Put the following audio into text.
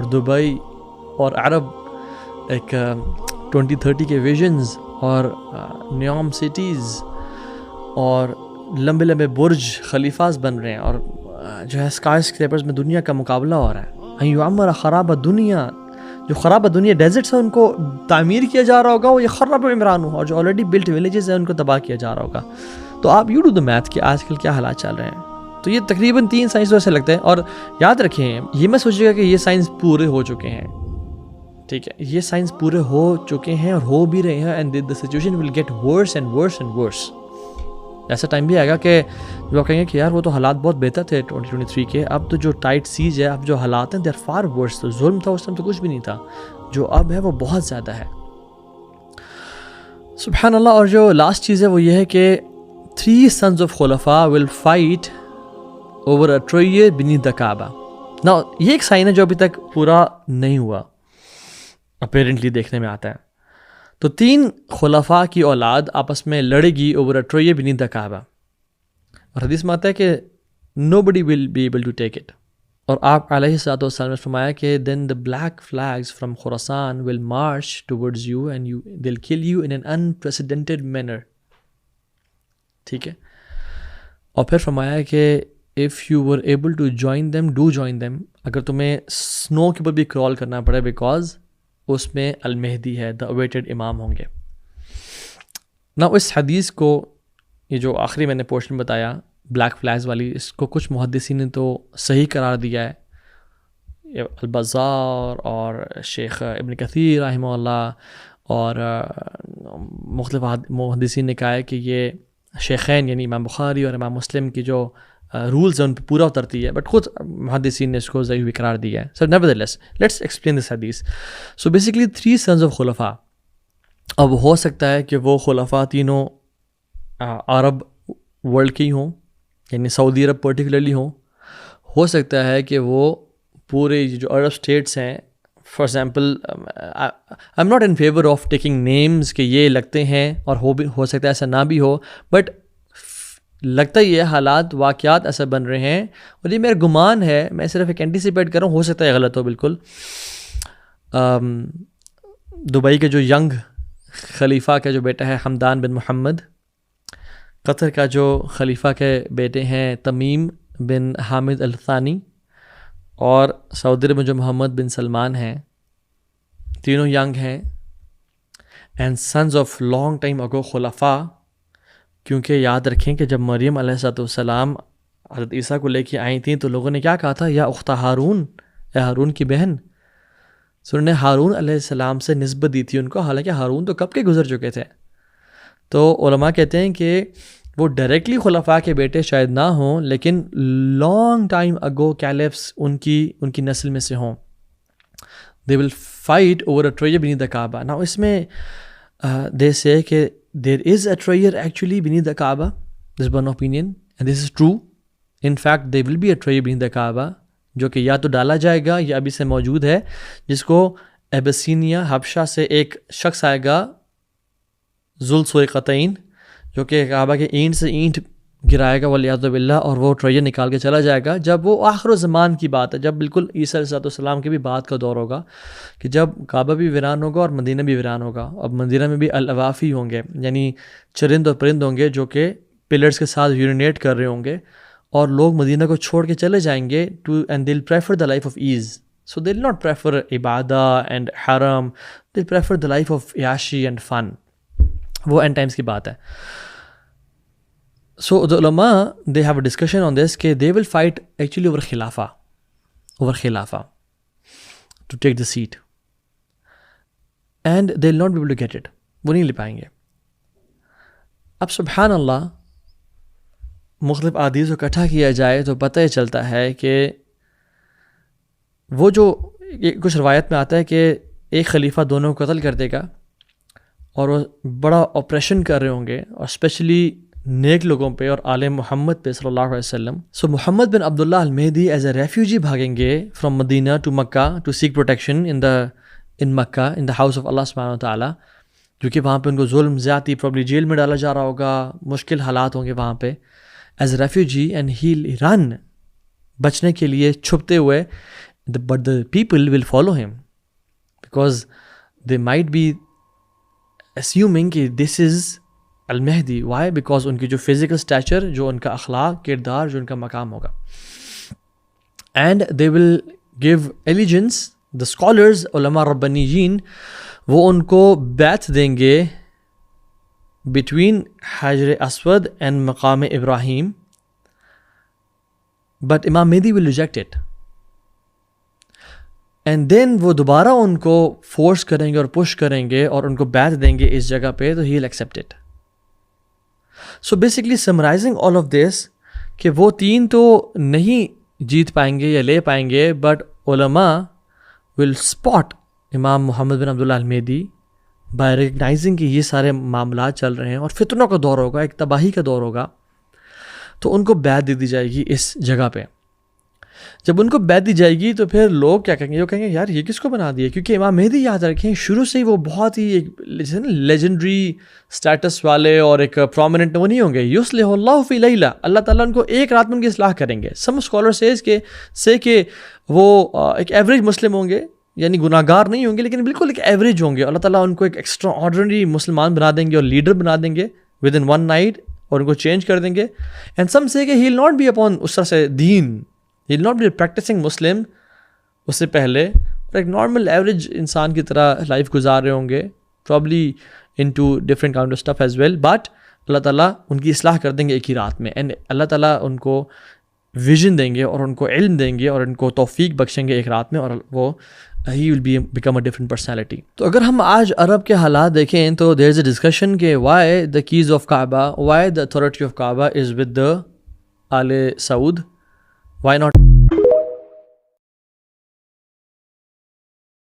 اور دبئی اور عرب ایک 2030 کے ویژنز اور نیوم سٹیز اور لمبے لمبے برج خلیفاز بن رہے ہیں، اور جو ہے اسکائی اسکریپرز میں دنیا کا مقابلہ ہو رہا ہے. یعمر خراب دنیا، جو خراب دنیا ڈیزرٹس ہیں ان کو تعمیر کیا جا رہا ہوگا، وہ یہ خراب عمران ہو، اور جو آلریڈی بلٹ ولیجز ہیں ان کو تباہ کیا جا رہا ہوگا. تو آپ یو ڈو دا میتھ کہ آج کل کیا حالات چل رہے ہیں. تو یہ تقریباً 3 سائنس ویسے لگتے ہیں. اور یاد رکھیں یہ میں سوچے گا کہ یہ سائنس پورے ہو چکے ہیں، ٹھیک ہے، یہ سائنس پورے ہو چکے ہیں اور ہو بھی رہے ہیں، and the situation will get worse and worse and worse. ایسا ٹائم بھی آئے گا کہ جو آپ کہیں گے کہ یار وہ تو حالات بہت بہتر تھے 2023 کے، اب تو جو ٹائٹ سیج ہے، اب جو حالات ہیں دے آر فار ورس. تو ظلم تھا اس ٹائم تو کچھ بھی نہیں تھا، جو اب ہے وہ بہت زیادہ ہے. سبحان اللہ. اور جو لاسٹ چیز ہے وہ یہ ہے کہ 3 sons of خلفاء will fight over a tree beneath the Kaaba. Now یہ ایک سائن ہے جو ابھی تک پورا نہیں ہوا، اپیرنٹلی دیکھنے میں آتا ہے. تو 3 خلفاء کی اولاد آپس میں لڑے گی over a tree beneath the Kaaba، اور حدیث میں آتا ہے کہ nobody will be able to take it. اور آپ علیہ الصلوۃ والسلام نے فرمایا کہ then the black flags from Khorasan will march towards you and they'll kill you in an unprecedented manner. ٹھیک ہے. اور پھر فرمایا کہ if you were able to join them, do join them. اگر تمہیں سنو کے اوپر بھی کرال کرنا پڑے بیکاز اس میں المہدی ہے، the awaited امام ہوں گے. نا اس حدیث کو، یہ جو آخری میں نے پورشن بتایا بلیک فلیگز والی، اس کو کچھ محدثین نے تو صحیح قرار دیا ہے، البزار اور شیخ ابن کثیر رحمہ اللہ اور مختلف محدثین نے کہا ہے کہ یہ شیخین یعنی امام بخاری اور امام مسلم کی جو رولز ہیں ان پہ پورا اترتی ہے، بٹ خود محدثین نے اس کو ضعیف بھی قرار دیا ہے. سو نیورتھلیس لیٹس ایکسپلین دس حدیث. سو بیسیکلی 3 sons of خلفاء. اب ہو سکتا ہے کہ وہ خلفاء تینوں عرب ورلڈ کی ہوں، یعنی سعودی عرب پرٹیکولرلی ہوں. ہو سکتا ہے کہ وہ پورے جو عرب اسٹیٹس ہیں، for example I am not in favour of taking names کہ یہ لگتے ہیں، اور ہو سکتا ہے ایسا نہ بھی ہو، بٹ لگتا ہی ہے حالات واقعات ایسا بن رہے ہیں، اور یہ میرا گمان ہے، میں صرف ایک اینٹیسپیٹ کر رہا ہوں، ہو سکتا ہے غلط ہو بالکل. دبئی کے جو ینگ خلیفہ کا جو بیٹا ہے حمدان بن محمد، قطر کا جو خلیفہ کے بیٹے ہیں تمیم بن حامد الثانی، اور سعودی عرب میں جو محمد بن سلمان ہیں، تینوں ینگ ہیں and sons of long time ago خلفاء. کیونکہ یاد رکھیں کہ جب مریم علیہ السلام حضرت عیسیٰ کو لے کے آئی تھیں تو لوگوں نے کیا کہا تھا، یا اخت ہارون، اے ہارون کی بہن. سو انہوں نے ہارون علیہ السلام سے نسبت دی تھی ان کو، حالانکہ ہارون تو کب کے گزر چکے تھے. تو علماء کہتے ہیں کہ وہ ڈائریکٹلی خلفاء کے بیٹے شاید نہ ہوں، لیکن لانگ ٹائم اگو کیلفس ان کی نسل میں سے ہوں. They will fight over a treasure beneath the Kaaba. نا اس میں دے سے کہ there is a treasure actually beneath the Kaaba. This is one opinion and this is true. In fact there will be a treasure beneath the Kaaba جو کہ یا تو ڈالا جائے گا یا ابھی سے موجود ہے، جس کو ایبسینیا حبشہ سے ایک شخص آئے گا ذوالسویقتین، جو کہ کعبہ کے اینٹ سے اینٹ گرائے گا والعیاذ باللہ، اور وہ ٹریجر نکال کے چلا جائے گا. جب وہ آخر الزمان کی بات ہے، جب بالکل عیسیٰ علیہ السلام کے بھی بعد کا دور ہوگا، کہ جب کعبہ بھی ویران ہوگا اور مدینہ بھی ویران ہوگا. اب مدینہ میں بھی الاوافی ہوں گے، یعنی چرند اور پرند ہوں گے جو کہ پلرز کے ساتھ یورینیٹ کر رہے ہوں گے، اور لوگ مدینہ کو چھوڑ کے چلے جائیں گے and they will prefer the life of ease. So they will not prefer عبادہ اینڈ حرم، they prefer the life of عیاشی اینڈ فن. وہ اینڈ ٹائمس کی بات ہے. So the ulama, they have a discussion on this کہ they will fight actually over khilafah to take the seat and they will not be able to get it. وہ نہیں لے پائیں گے. اب سبحان اللہ مختلف احادیث کو اکٹھا کیا جائے تو پتہ ہی چلتا ہے کہ وہ جو کچھ روایت میں آتا ہے کہ ایک خلیفہ دونوں کو قتل کر دے گا اور وہ بڑا آپریشن کر رہے ہوں گے، اور اسپیشلی نیک لوگوں پہ اور آل محمد پہ صلی اللہ علیہ وسلم. سو محمد بن عبداللہ المہدی ایز اے ریفیوجی بھاگیں گے from Medina to Mecca to seek protection in Mecca in the house of Allah سبحانہ وتعالیٰ، کیونکہ وہاں پہ ان کو ظلم زیادتی، پرابلی جیل میں ڈالا جا رہا ہوگا، مشکل حالات ہوں گے وہاں پہ as a refugee, and he run, بچنے کے لیے چھپتے ہوئے but the people will follow him because they might be assuming کہ this is المہدی. Why? Because ان کی جو فزیکل اسٹیچر, جو ان کا اخلاق, کردار, جو ان کا مقام ہوگا. And they will give allegiance. The scholars, علماء ربانیین, وہ ان کو بیعت دیں گے بٹوین حجر اسود اینڈ مقام ابراہیم, بٹ امام Mahdi will reject it. And then وہ دوبارہ ان کو فورس کریں گے اور پش کریں گے اور ان کو بیعت دیں گے اس جگہ پہ, تو he will accept it. So basically summarising all of this, کہ وہ تین تو نہیں جیت پائیں گے یا لے پائیں گے, بٹ علماء ول اسپاٹ امام محمد بن عبداللہ المہدی بائی ریکگنائزنگ کہ یہ سارے معاملات چل رہے ہیں اور فتنوں کا دور ہوگا, ایک تباہی کا دور ہوگا, تو ان کو بیعت دے دی جائے گی اس جگہ پہ. جب ان کو بیعت دی جائے گی تو پھر لوگ کیا کہیں گے, وہ کہیں گے یار یہ کس کو بنا دیا, کیونکہ امام مہدی یاد رکھیں شروع سے ہی وہ بہت ہی ایک لیجنڈری اسٹیٹس والے اور ایک پرومیننٹ وہ نہیں ہوں گے. یصلح اللہ فی لیلہ, اللہ تعالیٰ ان کو ایک رات میں ان کی اصلاح کریں گے. سم اسکالر سے کہ وہ ایک ایوریج مسلم ہوں گے, یعنی گناہ گار نہیں ہوں گے, لیکن بالکل ایک ایوریج ہوں گے. اللہ تعالیٰ ان کو ایک ایکسٹرا آرڈنری مسلمان بنا دیں گے اور لیڈر بنا دیں گے ود ان ون نائٹ, اور ان کو چینج کر دیں گے. اینڈ سم سے کہ ہی ول ناٹ بی اپون اس طرح سے دین, ہی ول ناٹ بی پریکٹسنگ مسلم اس سے پہلے, اور ایک نارمل ایوریج انسان کی طرح لائف گزار رہے ہوں گے, probably in two different kind of stuff as well, but Allah تعالیٰ ان کی اصلاح کر دیں گے ایک ہی رات میں. اینڈ اللہ تعالیٰ ان کو ویژن دیں گے اور ان کو علم دیں گے اور ان کو توفیق بخشیں گے ایک رات میں, اور وہ he will become a different personality. تو اگر ہم آج عرب کے حالات دیکھیں تو دیر از اے ڈسکشن کہ why the keys of Kaaba, why the authority of Kaaba is with the Al Saud, why not